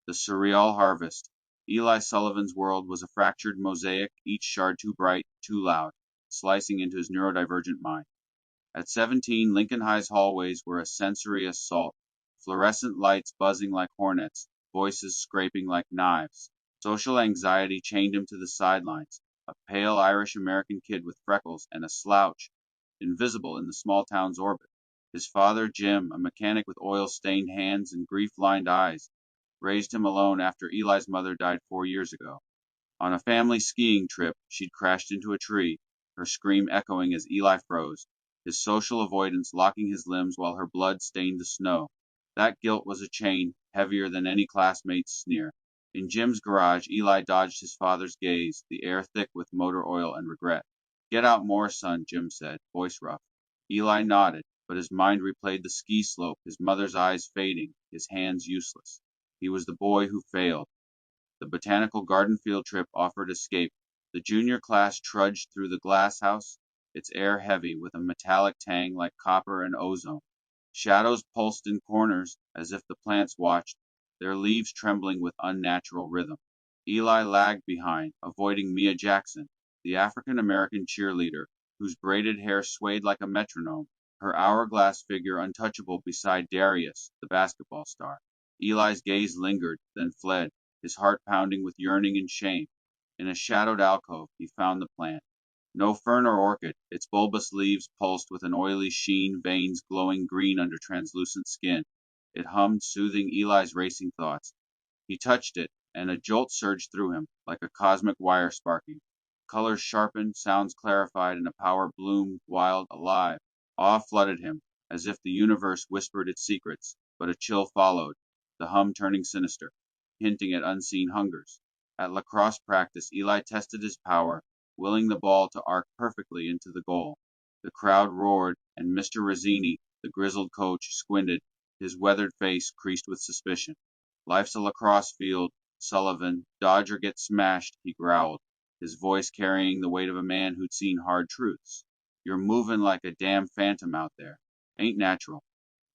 The surreal harvest. Eli Sullivan's world was a fractured mosaic, each shard too bright, too loud, slicing into his neurodivergent mind. At 17, Lincoln High's hallways were a sensory assault, fluorescent lights buzzing like hornets, voices scraping like knives. Social anxiety chained him to the sidelines, a pale Irish American kid with freckles and a slouch, invisible in the small town's orbit. His father, Jim, a mechanic with oil stained hands and grief lined eyes, raised him alone after Eli's mother died 4 years ago. On a family skiing trip, she'd crashed into a tree, her scream echoing as Eli froze, his social avoidance locking his limbs while her blood stained the snow. That guilt was a chain, heavier than any classmate's sneer. In Jim's garage, Eli dodged his father's gaze, the air thick with motor oil and regret. Get out more, son, Jim said, voice rough. Eli nodded, but his mind replayed the ski slope, his mother's eyes fading, his hands useless. He was the boy who failed. The botanical garden field trip offered escape. The junior class trudged through the glass house, its air heavy with a metallic tang like copper and ozone. Shadows pulsed in corners as if the plants watched, their leaves trembling with unnatural rhythm. Eli lagged behind, avoiding Mia Jackson, the African American cheerleader, whose braided hair swayed like a metronome, her hourglass figure untouchable beside Darius, the basketball star. Eli's gaze lingered, then fled, his heart pounding with yearning and shame. In a shadowed alcove, he found the plant. No fern or orchid, its bulbous leaves pulsed with an oily sheen, veins glowing green under translucent skin. It hummed, soothing Eli's racing thoughts. He touched it, and a jolt surged through him, like a cosmic wire sparking. Colors sharpened, sounds clarified, and a power bloomed, wild, alive. Awe flooded him, as if the universe whispered its secrets, but a chill followed, the hum turning sinister, hinting at unseen hungers. At lacrosse practice, Eli tested his power, willing the ball to arc perfectly into the goal. The crowd roared, and Mr. Razzini, the grizzled coach, squinted, his weathered face creased with suspicion. Life's a lacrosse field, Sullivan. Dodge or get smashed, he growled, his voice carrying the weight of a man who'd seen hard truths. You're moving like a damn phantom out there. Ain't natural.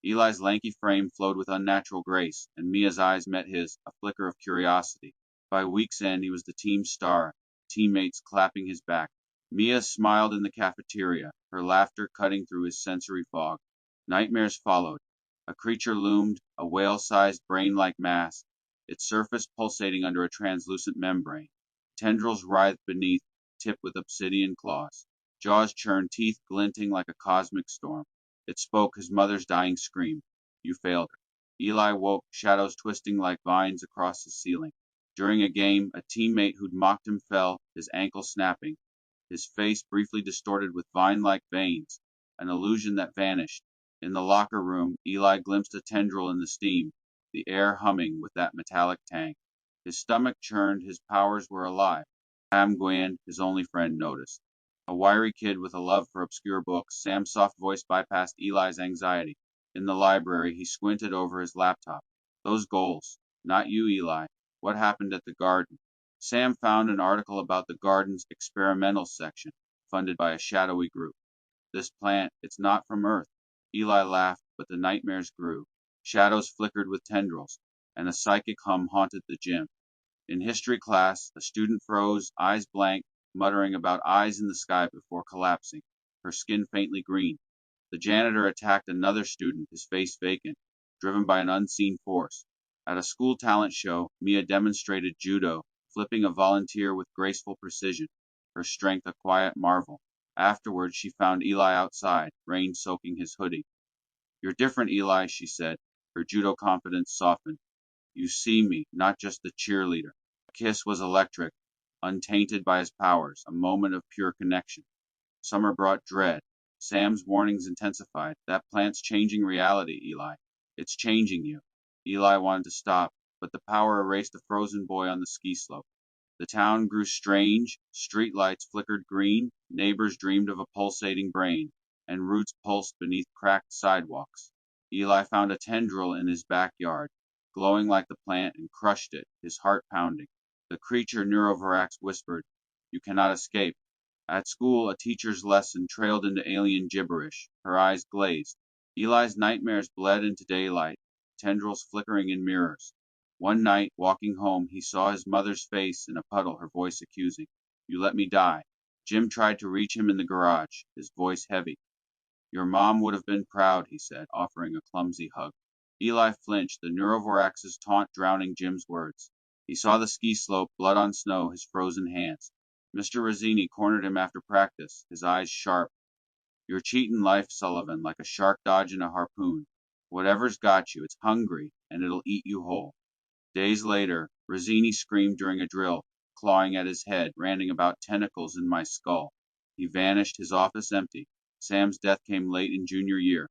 Eli's lanky frame flowed with unnatural grace, and Mia's eyes met his, a flicker of curiosity. By week's end, he was the team's star, teammates clapping his back. Mia smiled in the cafeteria, her laughter cutting through his sensory fog. Nightmares followed. A creature loomed, a whale-sized brain-like mass, its surface pulsating under a translucent membrane. Tendrils writhed beneath, tipped with obsidian claws. Jaws churned, teeth glinting like a cosmic storm. It spoke his mother's dying scream. You failed her. Eli woke, shadows twisting like vines across the ceiling. During a game, a teammate who'd mocked him fell, his ankle snapping, his face briefly distorted with vine-like veins, an illusion that vanished. In the locker room, Eli glimpsed a tendril in the steam, the air humming with that metallic tang. His stomach churned, his powers were alive. Sam Gwynn, his only friend, noticed. A wiry kid with a love for obscure books, Sam's soft voice bypassed Eli's anxiety. In the library, he squinted over his laptop. Those goals. Not you, Eli. What happened at the garden? Sam found an article about the garden's experimental section, funded by a shadowy group. This plant, it's not from Earth. Eli laughed, but the nightmares grew. Shadows flickered with tendrils, and a psychic hum haunted the gym. In history class, a student froze, eyes blank, muttering about eyes in the sky before collapsing, her skin faintly green. The janitor attacked another student, his face vacant, driven by an unseen force. At a school talent show, Mia demonstrated judo, flipping a volunteer with graceful precision, her strength a quiet marvel. Afterwards, she found Eli outside, rain soaking his hoodie. You're different, Eli, she said, her judo confidence softened. You see me, not just the cheerleader. A kiss was electric, untainted by his powers, a moment of pure connection. Summer brought dread. Sam's warnings intensified. That plant's changing reality, Eli. It's changing you. Eli wanted to stop, but the power erased the frozen boy on the ski slope. The town grew strange, street lights flickered green, neighbors dreamed of a pulsating brain, and roots pulsed beneath cracked sidewalks. Eli found a tendril in his backyard, glowing like the plant, and crushed it, his heart pounding. The creature Neurovirax whispered, You cannot escape. At school, a teacher's lesson trailed into alien gibberish, her eyes glazed. Eli's nightmares bled into daylight, tendrils flickering in mirrors. One night, walking home, he saw his mother's face in a puddle, her voice accusing. You let me die. Jim tried to reach him in the garage, his voice heavy. Your mom would have been proud, he said, offering a clumsy hug. Eli flinched, the neurovorax's taunt drowning Jim's words. He saw the ski slope, blood on snow, his frozen hands. Mr. Razzini cornered him after practice, his eyes sharp. You're cheating life, Sullivan, like a shark dodging a harpoon. Whatever's got you, it's hungry, and it'll eat you whole. Days later, Razzini screamed during a drill, clawing at his head, ranting about tentacles in my skull. He vanished, his office empty. Sam's death came late in junior year.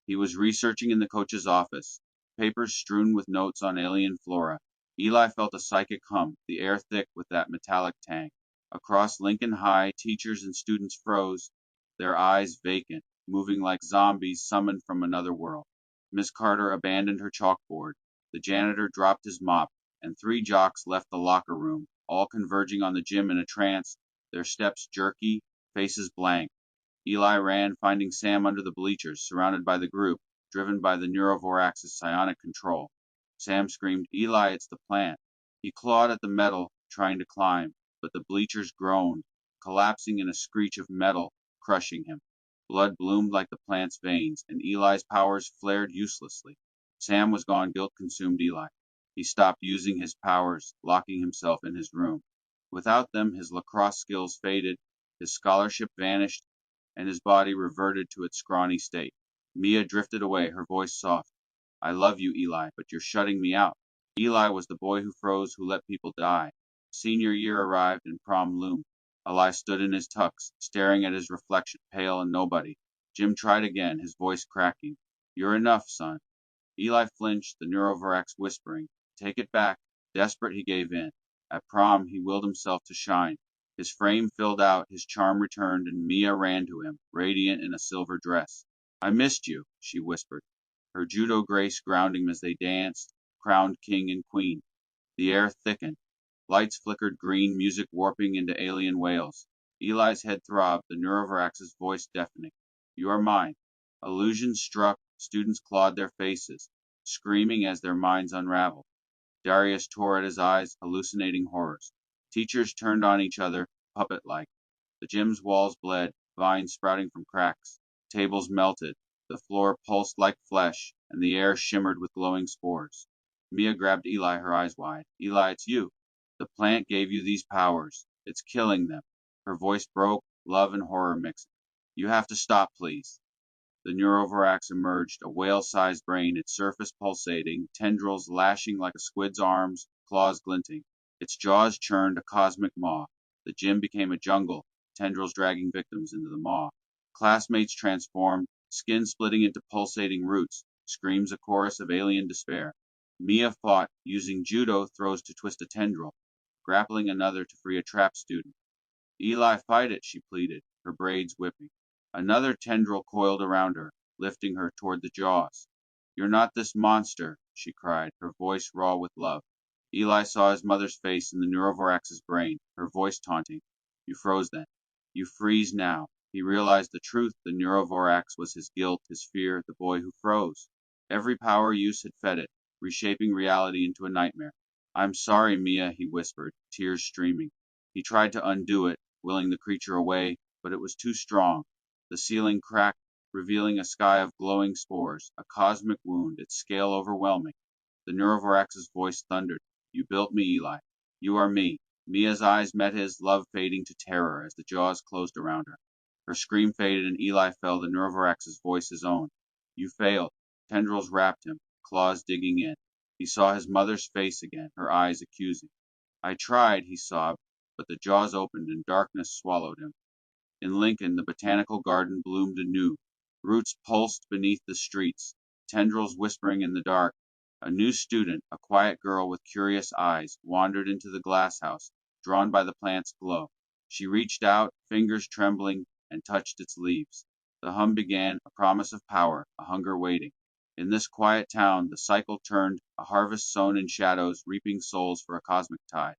He was researching in the coach's office, papers strewn with notes on alien flora. Eli felt a psychic hum, the air thick with that metallic tang. Across Lincoln High, teachers and students froze, their eyes vacant, moving like zombies summoned from another world. Miss Carter abandoned her chalkboard. The janitor dropped his mop, and 3 jocks left the locker room, all converging on the gym in a trance, their steps jerky, faces blank. Eli ran, finding Sam under the bleachers, surrounded by the group, driven by the neurovorax's psionic control. Sam screamed, Eli, it's the plant. He clawed at the metal, trying to climb, but the bleachers groaned, collapsing in a screech of metal, crushing him. Blood bloomed like the plant's veins, and Eli's powers flared uselessly. Sam was gone, guilt consumed Eli. He stopped using his powers, locking himself in his room. Without them, his lacrosse skills faded, his scholarship vanished, and his body reverted to its scrawny state. Mia drifted away, her voice soft. I love you, Eli, but you're shutting me out. Eli was the boy who froze, who let people die. Senior year arrived, and prom loomed. Eli stood in his tux, staring at his reflection, pale and nobody. Jim tried again, his voice cracking. You're enough, son. Eli flinched, the neurovorax whispering. Take it back. Desperate, he gave in. At prom, he willed himself to shine. His frame filled out, his charm returned, and Mia ran to him, radiant in a silver dress. I missed you, she whispered, her judo grace grounding him as they danced, crowned king and queen. The air thickened. Lights flickered green, music warping into alien wails. Eli's head throbbed, the neurovorax's voice deafening. You are mine. Illusions struck, students clawed their faces, screaming as their minds unraveled. Darius tore at his eyes, hallucinating horrors. Teachers turned on each other, puppet-like. The gym's walls bled, vines sprouting from cracks. Tables melted. The floor pulsed like flesh, and the air shimmered with glowing spores. Mia grabbed Eli, her eyes wide. Eli, it's you. The plant gave you these powers. It's killing them. Her voice broke, love and horror mixing. You have to stop, please. The neurovorax emerged, a whale-sized brain, its surface pulsating, tendrils lashing like a squid's arms, claws glinting. Its jaws churned, a cosmic maw. The gym became a jungle, tendrils dragging victims into the maw. Classmates transformed, skin splitting into pulsating roots, screams a chorus of alien despair. Mia fought, using judo throws to twist a tendril, grappling another to free a trapped student. Eli, fight it, she pleaded, her braids whipping. Another tendril coiled around her, lifting her toward the jaws. You're not this monster, she cried, her voice raw with love. Eli saw his mother's face in the neurovorax's brain, her voice taunting. You froze then. You freeze now. He realized the truth. The neurovorax was his guilt, his fear, the boy who froze. Every power use had fed it, reshaping reality into a nightmare. I'm sorry, Mia, he whispered, tears streaming. He tried to undo it, willing the creature away, but it was too strong. The ceiling cracked, revealing a sky of glowing spores, a cosmic wound, its scale overwhelming. The neurovorax's voice thundered. You built me, Eli. You are me. Mia's eyes met his, love fading to terror as the jaws closed around her. Her scream faded and Eli felt the neurovorax's voice his own. You failed. Tendrils wrapped him, claws digging in. He saw his mother's face again, her eyes accusing. I tried, he sobbed, but the jaws opened and darkness swallowed him. In Lincoln, the botanical garden bloomed anew. Roots pulsed beneath the streets, tendrils whispering in the dark. A new student, a quiet girl with curious eyes, wandered into the glass house, drawn by the plant's glow. She reached out, fingers trembling, and touched its leaves. The hum began, a promise of power, a hunger waiting. In this quiet town, the cycle turned, a harvest sown in shadows, reaping souls for a cosmic tide.